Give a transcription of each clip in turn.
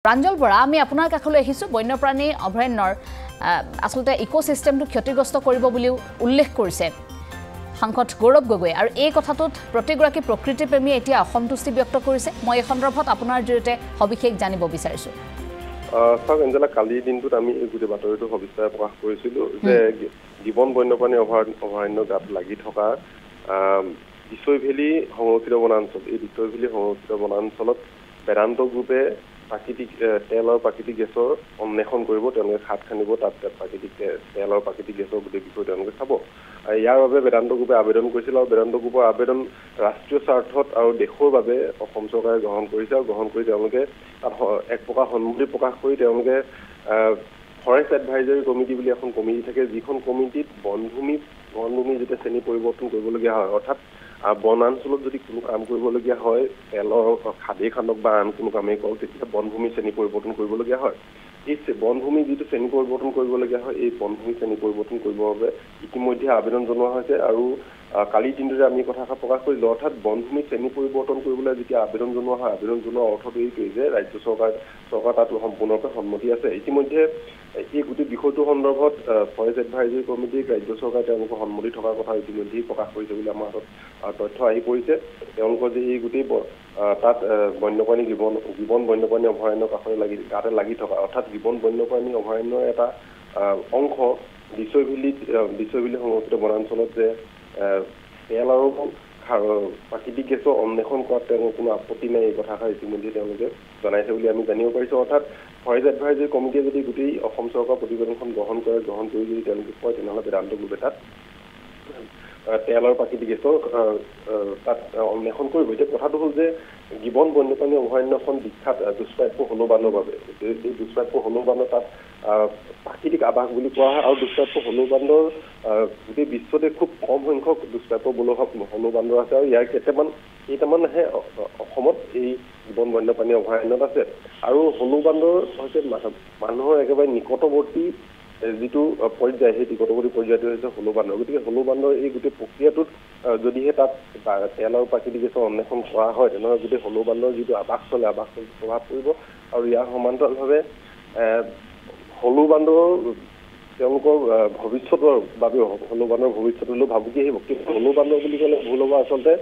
প্ৰাঞ্জল বৰা আমি আপোনাৰ কাষলৈ আহিছো বন্যপ্ৰাণী অভয়াৰণ্যৰ আসলতে ইকোসিস্টেমটো ক্ষতিগ্ৰস্ত কৰিব বুলিও উল্লেখ কৰিছে সাংসদ গৌৰৱ গগৈ আৰু এই কথাটোত প্ৰতিগৰাকী প্ৰকৃতিপ্ৰেমী এতিয়া অসন্তুষ্টি ব্যক্ত কৰিছে মই এই সন্দৰ্ভত আপোনাৰ জৰিয়তে সবিশেষ জানিব বিচাৰিছো স্যাৰ এঞ্জেলা কালিৰ দিনটোত আমি এই গোটেই বাতৰিটো সবিস্তাৰে প্ৰকাশ কৰিছিলো যে জীৱন বন্যপ্ৰাণী অভয়াৰণ্য গাত লাগি থকা দিছৈ ভেলী সংৰক্ষিত বনাঞ্চল এই দিছৈ ভেলী সংৰক্ষিত বনাঞ্চলত বেদান্ত গ্ৰুপে প্ৰাকৃতিক তেল আৰু প্ৰাকৃতিক গেছৰ অন্বেষণ কৰিব তেওঁলোকে খাট খানিব তাত প্ৰাকৃতিক তেল আৰু প্ৰাকৃতিক গেছৰ গোটেই বিষয় তেওঁলোকে চাব ইয়াৰ বাবে বেদান্ত গ্ৰুপে আবেদন কৰিছিল আৰু বেদান্ত গ্ৰুপৰ আবেদন ৰাষ্ট্ৰীয় স্বাৰ্থত আৰু দেশৰ বাবে অসম চৰকাৰে গ্ৰহণ কৰিছে আৰু গ্ৰহণ কৰি তেওঁলোকে তাত এক প্ৰকাৰ সন্মতি প্ৰকাশ কৰি তেওঁলোকে ফৰেষ্ট এডভাইজৰী কমিটি বুলি এখন কমিটি থাকে যিখন কমিটিত বনভূমি যেতিয়া শ্ৰেণী পৰিৱৰ্তন কৰিবলগীয়া হয় অৰ্থাৎ বনাঞ্চলত যদি কোনো কাম কৰিবলগীয়া হয় তেলৰ খাদেই খান্দক বা আন কোনো কামেই কৰক তেতিয়া বনভূমি শ্ৰেণী পৰিৱৰ্তন কৰিবলগীয়া হয় এই বনভূমি যিটো শ্ৰেণী পৰিৱৰ্তন কৰিবলগীয়া হয় এই বনভূমি শ্ৰেণী পৰিৱৰ্তন কৰিবৰ বাবে ইতিমধ্যে আবেদন জনোৱা হৈছে আৰু কালিৰ দিনটোতে আমি কথা প্ৰকাশ কৰিলো অৰ্থাৎ বনভূমি শ্ৰেণী পৰিৱৰ্তন কৰিবলৈ যেতিয়া আবেদন জনোৱা হয় আবেদন জনোৱাৰ অৰ্থটো এইটোৱেই যে ৰাজ্য চৰকাৰ তাত সম্পূৰ্ণৰূপে সন্মতি আছে ইতিমধ্যে এই গোটেই বিষয়টোৰ সন্দৰ্ভত ফৰেষ্ট এডভাইজৰী কমিটিক ৰাজ্য চৰকাৰে তেওঁলোকৰ সন্মতি থকাৰ কথা ইতিমধ্যেই প্ৰকাশ কৰিছে বুলি আমাৰ হাতত তথ্য আহি পৰিছে তেওঁলোকৰ যে এই গোটেই তাত বন্যপ্ৰাণী জীৱন বন্যপ্ৰাণী অভয়াৰণ্যৰ কাষতে গাতে লাগি থকা অৰ্থাৎ জীৱন বন্যপ্ৰাণী অভয়াৰণ্যৰ এটা অংশ দিছৈ ভেলী সংৰক্ষিত বনাঞ্চলত যে তেল আৰু প্ৰাকৃতিক গেছৰ অন্বেষণ কৰাত তেওঁলোকৰ কোনো আপত্তি নাই এই কথাষাৰ ইতিমধ্যে তেওঁলোকে জনাইছে বুলি আমি জানিব পাৰিছো অৰ্থাৎ ফৰেষ্ট এডভাইজৰী কমিটিয়ে যদি গোটেই অসম চৰকাৰৰ প্ৰতিবেদনখন গ্ৰহণ কৰি যদি তেওঁলোকে কয় তেনেহ'লে বেদান্ত গ্ৰুপে তাত তেল আৰু প্ৰাকৃতিক গেছৰ তাত অন্বেষণ কৰিব এতিয়া কথাটো হ'ল যে জীৱন বন্যপ্ৰাণী অভয়াৰণ্যখন বিখ্যাত দুষ্প্ৰাপ্য হলৌবানৰ বাবে এই দুষ্প্ৰাপ্য হলৌবানৰ তাত প্ৰাকৃতিক আৱাস বুলি কোৱা হয় আৰু দুষ্প্ৰাপ্য হলৌবান্দৰ গোটেই বিশ্বতে খুব কম সংখ্যক দুষ্প্ৰাপ্য হলৌবান্দৰ আছে আৰু ইয়াৰ কেইটামানহে অসমত এই জীৱন বন্যপ্ৰাণী অভয়াৰণ্যত আছে আৰু হলৌবান্দৰ হৈছে মানুহৰ একেবাৰে নিকটৱৰ্তী যিটো পৰ্যায় সেই নিকটৱৰ্তী পৰ্যায়টো হৈছে হলৌবান্দৰ গতিকে হলৌবান্দৰ এই গোটেই প্ৰক্ৰিয়াটোত যদিহে তাত তেল আৰু প্ৰাকৃতিক গেছৰ অন্বেষণ কৰা হয় তেনেহ'লে গোটেই হলৌবান্দৰ যিটো আৱাসস্থল প্ৰভাৱ পৰিব আৰু ইয়াৰ সমান্তৰালভাৱে হলৌবান্দৰ তেওঁলোকৰ ভৱিষ্যতৰ বাবেও হলৌবান্দৰ ভৱিষ্যতলৈ ভাবুকি আহিব কিন্তু হলৌবান্দৰ বুলি ক'লে ভুল হ'ব আচলতে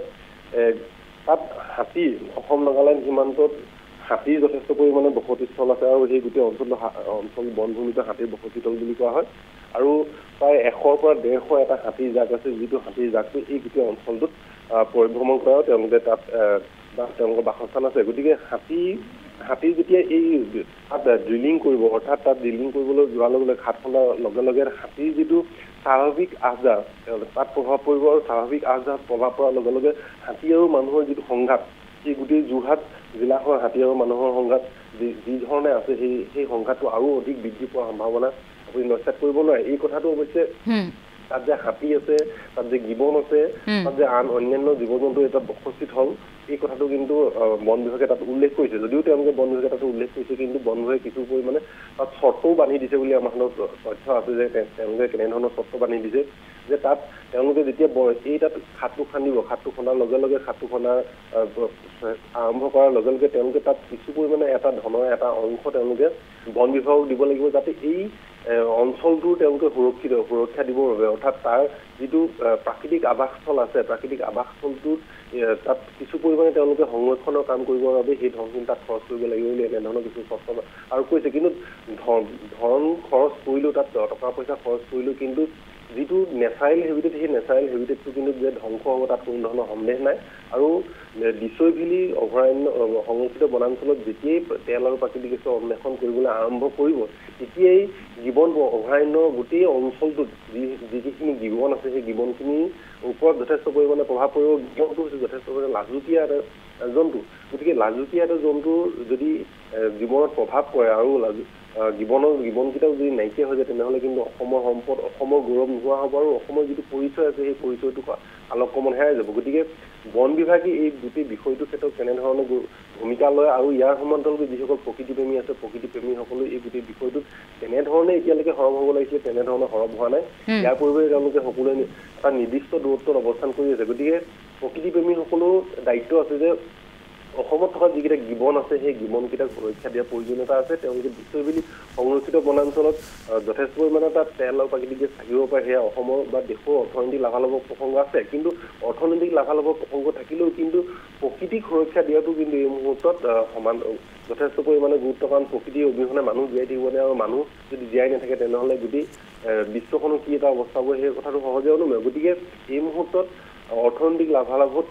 তাত হাতী অসম নাগালেণ্ড সীমান্তত হাতীৰ যথেষ্ট পৰিমাণে বসতিস্থল আছে আৰু সেই গোটেই অঞ্চল বনভূমিতে হাতীৰ বসতিস্থল বুলি কোৱা হয় আৰু প্ৰায় 100 পৰা 150 এটা হাতীৰ জাক আছে যিটো হাতীৰ জাকটো এই গোটেই অঞ্চলটোত পৰিভ্ৰমণ কৰাও তেওঁলোকে তাত তেওঁলোকৰ বাসস্থান আছে গতিকে হাতী যেতিয়া এই তাত ড্ৰিলিং কৰিব অৰ্থাৎ তাত ড্ৰিলিং কৰিবলৈ যোৱাৰ লগে লগে খাট খন্দাৰ লগে লগে হাতীৰ যিটো স্বাভাৱিক আহযাহ তাত প্ৰভাৱ পৰিব আৰু স্বাভাৱিক আহযাহ প্ৰভাৱ পৰাৰ লগে লগে হাতী আৰু মানুহৰ যিটো সংঘাত এই গোটেই যোৰহাট জিলাখনৰ হাতী আৰু মানুহৰ সংঘাত যি ধৰণে আছে সেই সংঘাতটো আৰু অধিক বৃদ্ধি পোৱাৰ সম্ভাৱনা আপুনি নস্যাৎ কৰিব নোৱাৰে এই কথাটো অৱশ্যে তাত যে হাতী আছে তাত যে গিবন আছে তাত যে অন্যান্য জীৱ জন্তু এটা বসতিত হ'ল এই কথাটো কিন্তু বন বিভাগে তাত উল্লেখ কৰিছে যদিও তেওঁলোকে বন বিভাগে তাত উল্লেখ কৰিছে কিন্তু বন বিভাগে কিছু পৰিমাণে তাত চৰ্তও বান্ধি দিছে বুলি আমাৰ হাতত তথ্য আছে যে তেওঁলোকে কেনেধৰণৰ চৰ্ত বান্ধি দিছে যে তাত তেওঁলোকে যেতিয়া এই তাত খাটটো খন্দাৰ লগে লগে খাটটো খন্দাৰ আৰম্ভ কৰাৰ লগে লগে তেওঁলোকে তাত কিছু পৰিমাণে এটা ধনৰ এটা অংশ তেওঁলোকে বন বিভাগক দিব লাগিব যাতে এই অঞ্চলটোৰ তেওঁলোকে সুৰক্ষা দিবৰ বাবে অৰ্থাৎ তাৰ যিটো প্ৰাকৃতিক আৱাসস্থল আছে প্ৰাকৃতিক আৱাসস্থলটোত তাত কিছু পৰিমাণে তেওঁলোকে সংৰক্ষণৰ কাম কৰিবৰ বাবে সেই ধনখিনি তাত খৰচ কৰিব লাগিব বুলি এনেধৰণৰ কিছু চৰ্ত আৰু কৈছে কিন্তু ধন খৰচ কৰিলেও তাত টকা পইচা খৰচ কৰিলেও কিন্তু যিটো নেচাৰেল হেবিটেট সেই নেচাৰেল হেবিটেটটো কিন্তু যে ধ্বংস হ'ব তাত কোনো ধৰণৰ সন্দেহ নাই আৰু দিছৈ ভেলী অভয়াৰণ্য সংৰক্ষিত বনাঞ্চলত যেতিয়াই তেল আৰু প্ৰাকৃতিক গেছৰ অন্বেষণ কৰিবলৈ আৰম্ভ কৰিব তেতিয়াই জীৱন অভয়াৰণ্যৰ গোটেই অঞ্চলটোত যিখিনি গিবন আছে সেই গিবনখিনিৰ ওপৰত যথেষ্ট পৰিমাণে প্ৰভাৱ পৰিব গিবনটো হৈছে যথেষ্ট পৰিমাণে লাজুকীয়া এটা জন্তু গতিকে লাজুকীয়া এটা জন্তুৰ যদি জীৱনত প্ৰভাৱ পৰে আৰু গিবনকেইটাও যদি নাইকিয়া হৈ যায় তেনেহ'লে কিন্তু অসমৰ সম্পদ অসমৰ গৌৰৱ নোহোৱা হ'ব আৰু অসমৰ যিটো পৰিচয় আছে সেই পৰিচয়টো আলোকমন হেৰাই যাব গতিকে বন বিভাগে এই গোটেই বিষয়টোৰ ক্ষেত্ৰত কেনেধৰণৰ ভূমিকা লয় আৰু ইয়াৰ সমান্তৰালভাৱে যিসকল প্ৰকৃতিপ্ৰেমী আছে প্ৰকৃতিপ্ৰেমীসকলে এই গোটেই বিষয়টোত কেনেধৰণে এতিয়ালৈকে সৰব হ'ব লাগিছিলে তেনেধৰণে সৰব হোৱা নাই ইয়াৰ পূৰ্বে তেওঁলোকে সকলোৱে এটা নিৰ্দিষ্ট দূৰত্বত অৱস্থান কৰি আছে গতিকে প্ৰকৃতিপ্ৰেমীসকলেও দায়িত্ব আছে যে অসমত থকা যিকেইটা গিবন আছে সেই গিবনকেইটাক সুৰক্ষা দিয়াৰ প্ৰয়োজনীয়তা আছে তেওঁলোকে বিশ্বজুৰি সংৰক্ষিত বনাঞ্চলত যথেষ্ট পৰিমাণে তাত তেল আৰু প্ৰাকৃতিক গেছ থাকিব পাৰে সেয়া অসমৰ বা দেশৰ অৰ্থনৈতিক লাভালাভৰ প্ৰসংগ আছে কিন্তু অৰ্থনৈতিক লাভালাভৰ প্ৰসংগ থাকিলেও কিন্তু প্ৰকৃতিক সুৰক্ষা দিয়াটো কিন্তু এই মুহূৰ্তত সমান যথেষ্ট পৰিমাণে গুৰুত্ব কাৰণ প্ৰকৃতিৰ অবিহনে মানুহ জীয়াই থাকিব নোৱাৰে আৰু মানুহ যদি জীয়াই নাথাকে তেনেহ'লে গোটেই বিশ্বখনৰ কি এটা অৱস্থা হ'ব সেই কথাটো সহজে অনুমেয় গতিকে এই মুহূৰ্তত অৰ্থনৈতিক লাভালাভত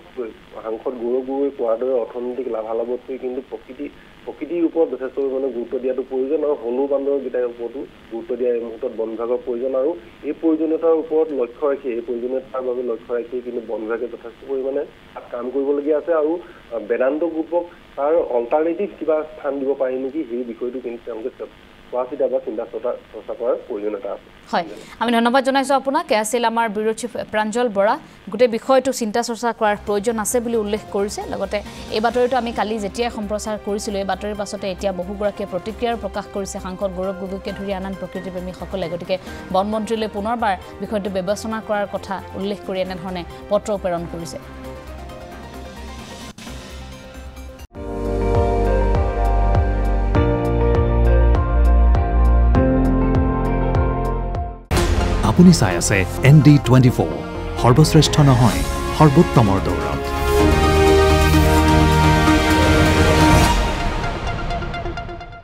সাংসদ গৌৰৱ গগৈ কোৱাৰ দৰে অৰ্থনৈতিক লাভালাভতকৈ কিন্তু প্ৰকৃতিৰ ওপৰত যথেষ্ট পৰিমাণে গুৰুত্ব দিয়াটো প্ৰয়োজন আৰু হলু বান্দৰকেইটাৰ ওপৰতো গুৰুত্ব দিয়া এই মুহূৰ্তত বন বিভাগৰ প্ৰয়োজন আৰু এই প্ৰয়োজনীয়তাৰ ওপৰত লক্ষ্য ৰাখি এই প্ৰয়োজনীয়তাৰ বাবে লক্ষ্য ৰাখি কিন্তু বন বিভাগে যথেষ্ট পৰিমাণে তাত কাম কৰিবলগীয়া আছে আৰু বেদান্ত গ্ৰুপক তাৰ অল্টাৰনেটিভ কিবা স্থান দিব পাৰি নেকি সেই বিষয়টো কিন্তু তেওঁলোকে চোৱা-চিতা বা চিন্তা চৰ্চা কৰাৰ প্ৰয়োজনীয়তা আছে হয় আমি ধন্যবাদ জনাইছো আপোনাক আছিল আমাৰ ব্যুৰ চিফ প্ৰাঞ্জল বৰা গোটেই বিষয়টো চিন্তা চৰ্চা কৰাৰ প্ৰয়োজন আছে বুলি উল্লেখ কৰিছে লগতে এই বাতৰিটো আমি কালি যেতিয়া সম্প্ৰচাৰ কৰিছিলোঁ এই বাতৰিৰ পাছতে এতিয়া বহুগৰাকীয়ে প্ৰতিক্ৰিয়াৰ প্ৰকাশ কৰিছে সাংসদ গৌৰৱ গগৈকে ধৰি আন প্ৰকৃতিপ্ৰেমীসকলে গতিকে বন মন্ত্ৰীলৈ পুনৰবাৰ বিষয়টো বিবেচনা কৰাৰ কথা উল্লেখ কৰি এনেধৰণে পত্ৰ প্ৰেৰণ কৰিছে আপুনি চাই আছে ND24 সৰ্বশ্ৰেষ্ঠ নহয় সৰ্বোত্তমৰ দৌৰ